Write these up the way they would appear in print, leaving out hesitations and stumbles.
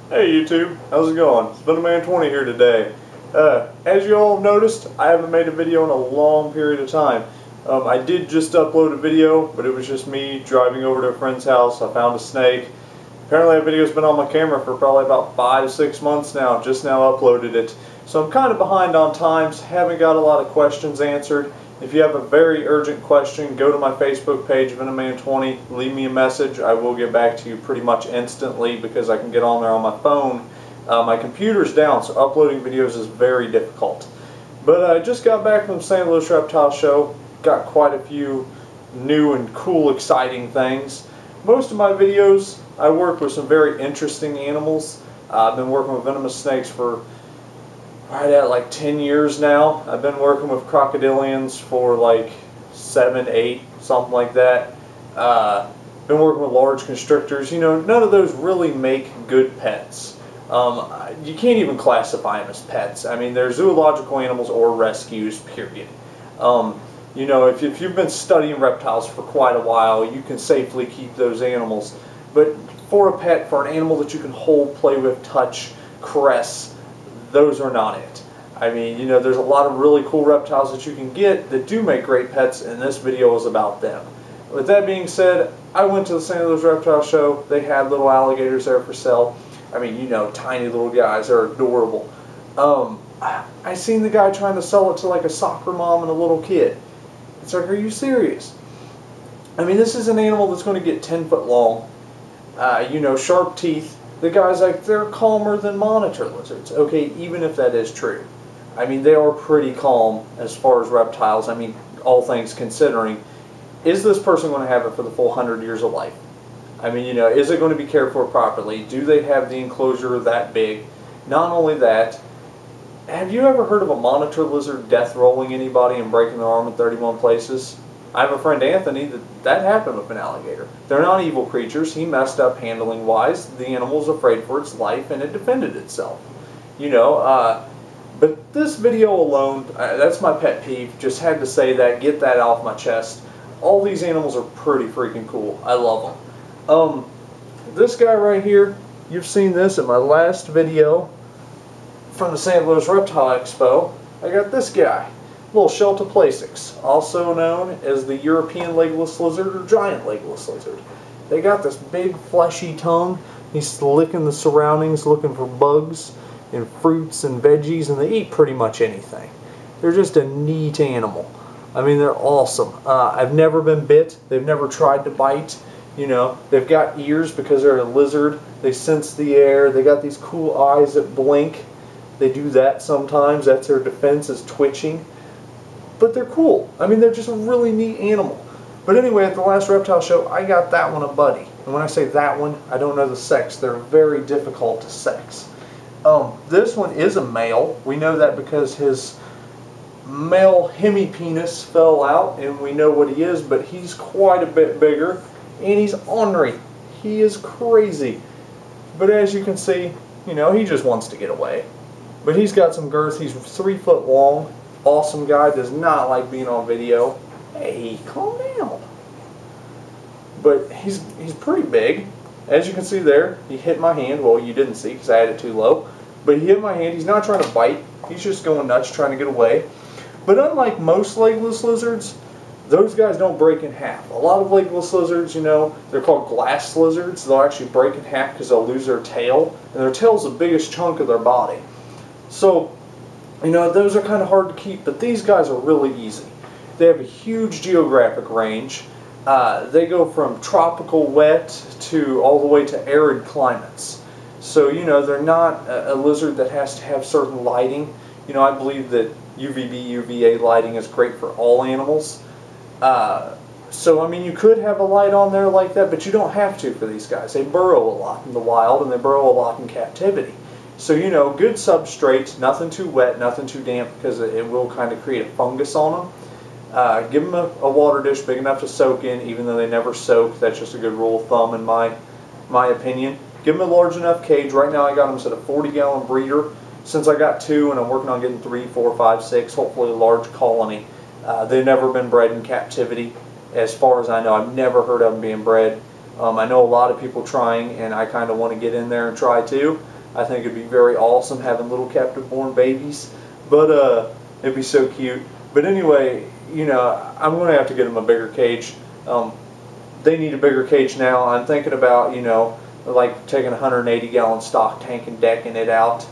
Hey YouTube, how's it going? It's Man20 here today. As you all have noticed, I haven't made a video in a long period of time. I did just upload a video, but it was just me driving over to a friend's house. I found a snake. Apparently that video's been on my camera for probably about 5-6 months now. Just now uploaded it. So I'm kind of behind on times, haven't got a lot of questions answered. If you have a very urgent question, go to my Facebook page, Man20, leave me a message. I will get back to you pretty much instantly because I can get on there on my phone. My computer's down, so uploading videos is very difficult. But I just got back from the St. Louis Reptile Show. Got quite a few new and cool, exciting things. Most of my videos, I work with some very interesting animals. I've been working with venomous snakes for right at like 10 years now. I've been working with crocodilians for like 7, 8, something like that. Been working with large constrictors. You know, none of those really make good pets. You can't even classify them as pets. I mean, they're zoological animals or rescues, period. You know, if you've been studying reptiles for quite a while, you can safely keep those animals. But for a pet, for an animal that you can hold, play with, touch, caress, those are not it. I mean, you know, there's a lot of really cool reptiles that you can get that do make great pets, and this video is about them. With that being said, I went to the St. Louis Reptile Show. They had little alligators there for sale. I mean, you know, tiny little guys. They're adorable. I seen the guy trying to sell it to like a soccer mom and a little kid. It's like, are you serious? I mean, this is an animal that's going to get 10 foot long. You know, sharp teeth. The guy's like, they're calmer than monitor lizards. Okay, even if that is true. I mean, they are pretty calm as far as reptiles. I mean, all things considering. Is this person going to have it for the full 100 years of life? I mean, you know, is it going to be cared for properly? Do they have the enclosure that big? Not only that, have you ever heard of a monitor lizard death rolling anybody and breaking their arm in 31 places? I have a friend, Anthony, that happened with an alligator. They're not evil creatures. He messed up handling wise. The animal's afraid for its life and it defended itself. You know, but this video alone, that's my pet peeve. Just had to say that, get that off my chest. All these animals are pretty freaking cool. I love them. This guy right here, you've seen this in my last video from the St. Louis Reptile Expo. I got this guy. Little Sheltoplasix, also known as the European legless lizard or giant legless lizard. They got this big fleshy tongue. He's licking the surroundings, looking for bugs and fruits and veggies, and they eat pretty much anything. They're just a neat animal. I mean, they're awesome. I've never been bit. They've never tried to bite. You know, they've got ears because they're a lizard. They sense the air. They got these cool eyes that blink. They do that sometimes. That's their defense, is twitching. But they're cool. I mean, they're just a really neat animal. But anyway, at the last reptile show, I got that one a buddy. And when I say that one, I don't know the sex. They're very difficult to sex. This one is a male. We know that because his male hemipenis fell out, and we know what he is, but he's quite a bit bigger, and he's ornery. He is crazy. But as you can see, you know, he just wants to get away. But he's got some girth. He's 3 foot long. Awesome guy, does not like being on video. Hey, calm down. But he's pretty big. As you can see there, he hit my hand. Well, you didn't see because I had it too low. But he hit my hand. He's not trying to bite. He's just going nuts trying to get away. But unlike most legless lizards, those guys don't break in half. A lot of legless lizards, you know, they're called glass lizards. They'll actually break in half because they'll lose their tail. And their tail's the biggest chunk of their body. So, you know, those are kind of hard to keep, but these guys are really easy. They have a huge geographic range. They go from tropical wet to all the way to arid climates. So, you know, they're not a lizard that has to have certain lighting. You know, I believe that UVB, UVA lighting is great for all animals. So, I mean, you could have a light on there like that, but you don't have to for these guys. They burrow a lot in the wild, and they burrow a lot in captivity. So, you know, good substrate, nothing too wet, nothing too damp, because it will kind of create a fungus on them. Give them a water dish big enough to soak in, even though they never soak. That's just a good rule of thumb in my opinion. Give them a large enough cage. Right now I got them set a 40-gallon breeder. Since I got 2 and I'm working on getting 3, 4, 5, 6, hopefully a large colony. They've never been bred in captivity. As far as I know, I've never heard of them being bred. I know a lot of people trying, and I kind of want to get in there and try too. I think it'd be very awesome having little captive born babies, but it'd be so cute. But anyway, you know, I'm going to have to get them a bigger cage. They need a bigger cage now. I'm thinking about, you know, like taking a 180-gallon stock tank and decking it out.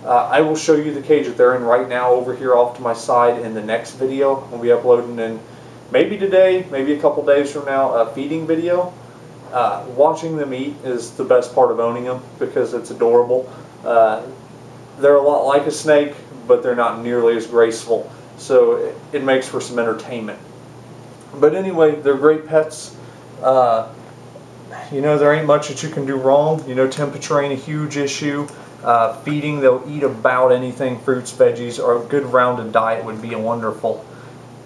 I will show you the cage that they're in right now over here off to my side in the next video. We'll be uploading in maybe today, maybe a couple days from now, a feeding video. Watching them eat is the best part of owning them because it's adorable. They're a lot like a snake, but they're not nearly as graceful, so it makes for some entertainment. But anyway, they're great pets. You know, there ain't much that you can do wrong. You know, temperature ain't a huge issue. Feeding, they'll eat about anything, fruits, veggies, or a good rounded diet would be wonderful.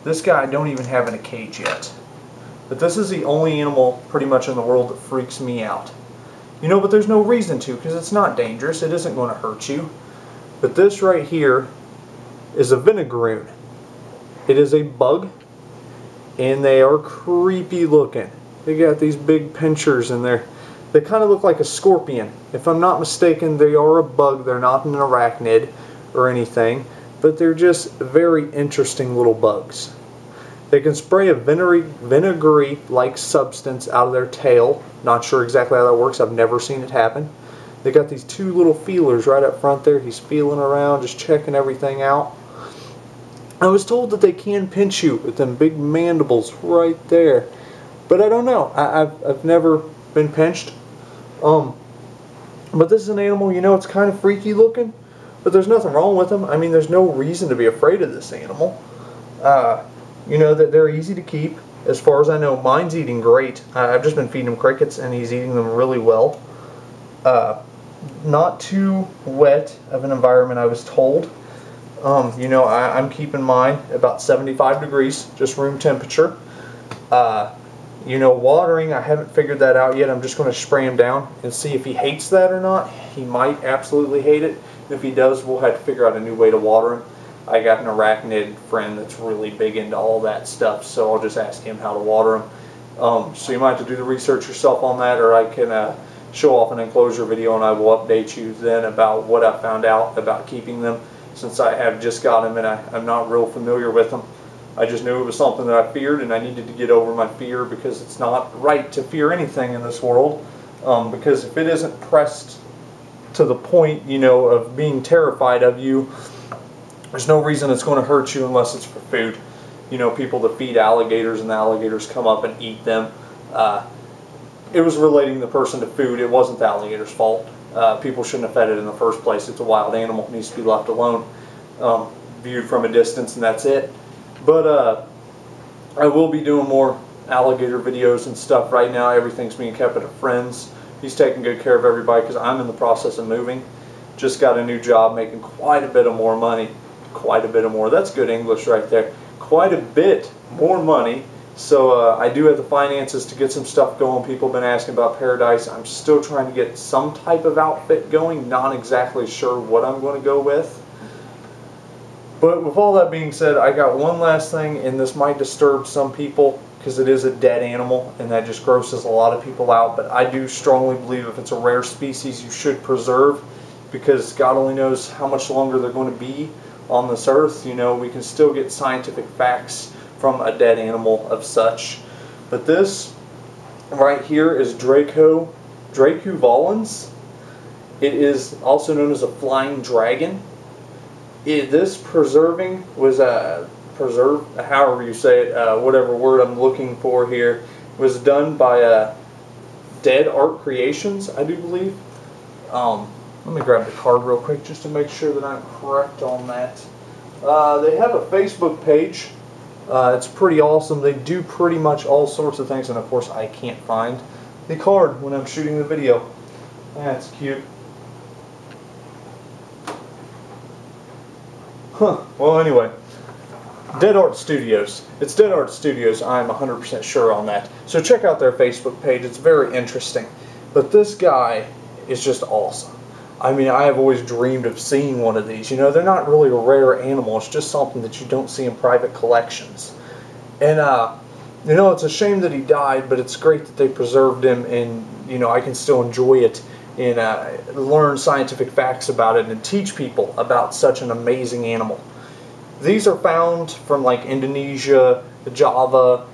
This guy I don't even have in a cage yet. But this is the only animal pretty much in the world that freaks me out. You know, but there's no reason to, because it's not dangerous. It isn't going to hurt you. But this right here is a vinegaroon. It is a bug, and they are creepy looking. They got these big pinchers in there. They kind of look like a scorpion. If I'm not mistaken, they are a bug. They're not an arachnid or anything, but they're just very interesting little bugs. They can spray a vinegary-like substance out of their tail. Not sure exactly how that works. I've never seen it happen. They got these two little feelers right up front there. He's feeling around, just checking everything out. I was told that they can pinch you with them big mandibles right there, but I don't know. I've never been pinched. But this is an animal, you know, it's kind of freaky looking, but there's nothing wrong with them. I mean, there's no reason to be afraid of this animal. You know, that they're easy to keep. As far as I know, mine's eating great. I've just been feeding him crickets, and he's eating them really well. Not too wet of an environment, I was told. You know, I'm keeping mine about 75 degrees, just room temperature. You know, watering, I haven't figured that out yet. I'm just going to spray him down and see if he hates that or not. He might absolutely hate it. If he does, we'll have to figure out a new way to water him. I got an arachnid friend that's really big into all that stuff, so I'll just ask him how to water him. So you might have to do the research yourself on that, or I can show off an enclosure video and I will update you then about what I found out about keeping them, since I have just got them and I'm not real familiar with them. I just knew it was something that I feared, and I needed to get over my fear, because it's not right to fear anything in this world. Because if it isn't pressed to the point, you know, of being terrified of you, there's no reason it's going to hurt you unless it's for food. You know, people that feed alligators and the alligators come up and eat them. It was relating the person to food. It wasn't the alligator's fault. People shouldn't have fed it in the first place. It's a wild animal. It needs to be left alone, viewed from a distance, and that's it. But I will be doing more alligator videos and stuff. Right now, everything's being kept at a friend's. He's taking good care of everybody because I'm in the process of moving. Just got a new job, making quite a bit of more money. Quite a bit of more. That's good English right there. Quite a bit more money. So I do have the finances to get some stuff going. People have been asking about Paradise. I'm still trying to get some type of outfit going. Not exactly sure what I'm going to go with. But with all that being said, I got one last thing, and this might disturb some people because it is a dead animal, and that just grosses a lot of people out. But I do strongly believe if it's a rare species, you should preserve, because God only knows how much longer they're going to be on this earth. You know, we can still get scientific facts from a dead animal of such. But this right here is Draco volans. It is also known as a flying dragon. This preserving was however you say it, whatever word I'm looking for here, was done by Dead Art Creations, I do believe. Let me grab the card real quick just to make sure that I'm correct on that. They have a Facebook page. It's pretty awesome. They do pretty much all sorts of things, and of course I can't find the card when I'm shooting the video. That's cute. Huh. Well, anyway, Dead Art Studios. It's Dead Art Studios. I'm 100% sure on that. So check out their Facebook page. It's very interesting. But this guy is just awesome. I mean, I have always dreamed of seeing one of these. You know, they're not really a rare animal. It's just something that you don't see in private collections. And, you know, it's a shame that he died, but it's great that they preserved him, and, you know, I can still enjoy it and learn scientific facts about it and teach people about such an amazing animal. These are found from like Indonesia, Java,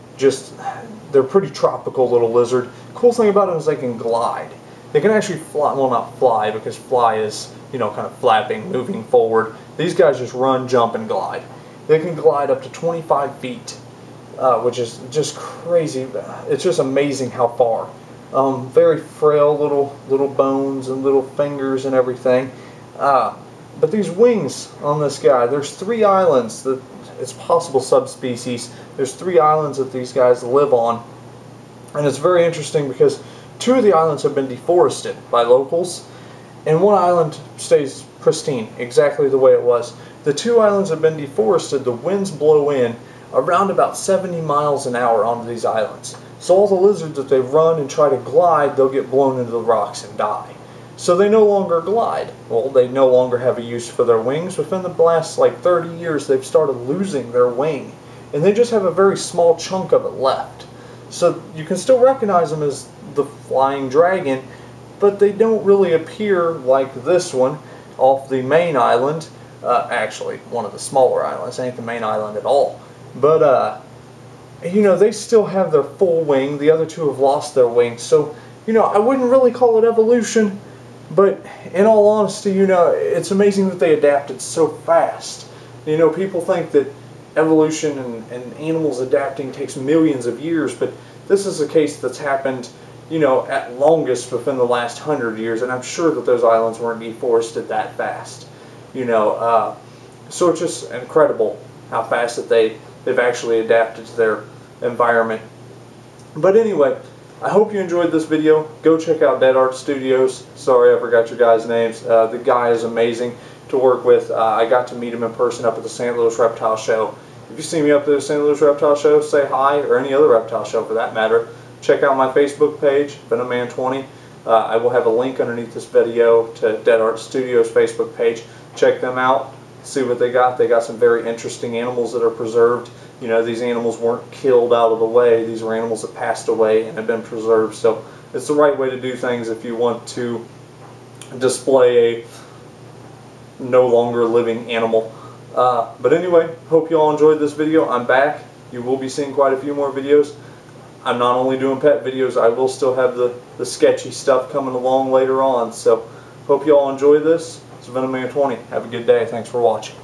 they're pretty tropical little lizard. Cool thing about them is they can glide. They can actually fly, well not fly because fly is, you know, kind of flapping, moving forward. These guys just run, jump, and glide. They can glide up to 25 feet, which is just crazy. It's just amazing how far. Very frail little bones and little fingers and everything. But these wings on this guy, there's 3 islands that it's possible subspecies. There's 3 islands that these guys live on. And it's very interesting because 2 of the islands have been deforested by locals, and 1 island stays pristine, exactly the way it was. The 2 islands have been deforested. The winds blow in around about 70 miles an hour onto these islands. So all the lizards, if they run and try to glide, they'll get blown into the rocks and die. So they no longer glide. Well, they no longer have a use for their wings. Within the last like 30 years, they've started losing their wing, and they just have a very small chunk of it left. So you can still recognize them as the flying dragon, but they don't really appear like this one off the main island. Actually, one of the smaller islands. Ain't the main island at all. But, you know, they still have their full wing. The other 2 have lost their wings. So, you know, I wouldn't really call it evolution, but in all honesty, you know, it's amazing that they adapted so fast. You know, people think that evolution and animals adapting takes millions of years, but this is a case that's happened, you know, at longest within the last 100 years, and I'm sure that those islands weren't deforested that fast. You know, so it's just incredible how fast that they've actually adapted to their environment. But anyway, I hope you enjoyed this video. Go check out Dead Art Studios. Sorry I forgot your guys' names. The guy is amazing to work with. I got to meet him in person up at the St. Louis Reptile Show. If you see me up there at the St. Louis Reptile Show, say hi, or any other reptile show for that matter. Check out my Facebook page, VenomMan20. I will have a link underneath this video to Dead Art Studios' Facebook page. Check them out, see what they got. They got some very interesting animals that are preserved. You know, these animals weren't killed out of the way. These were animals that passed away and have been preserved. So it's the right way to do things if you want to display a no longer living animal. But anyway, hope you all enjoyed this video. I'm back. You will be seeing quite a few more videos. I'm not only doing pet videos, I will still have the sketchy stuff coming along later on. So hope you all enjoy this. It's VenomMan20. Have a good day. Thanks for watching.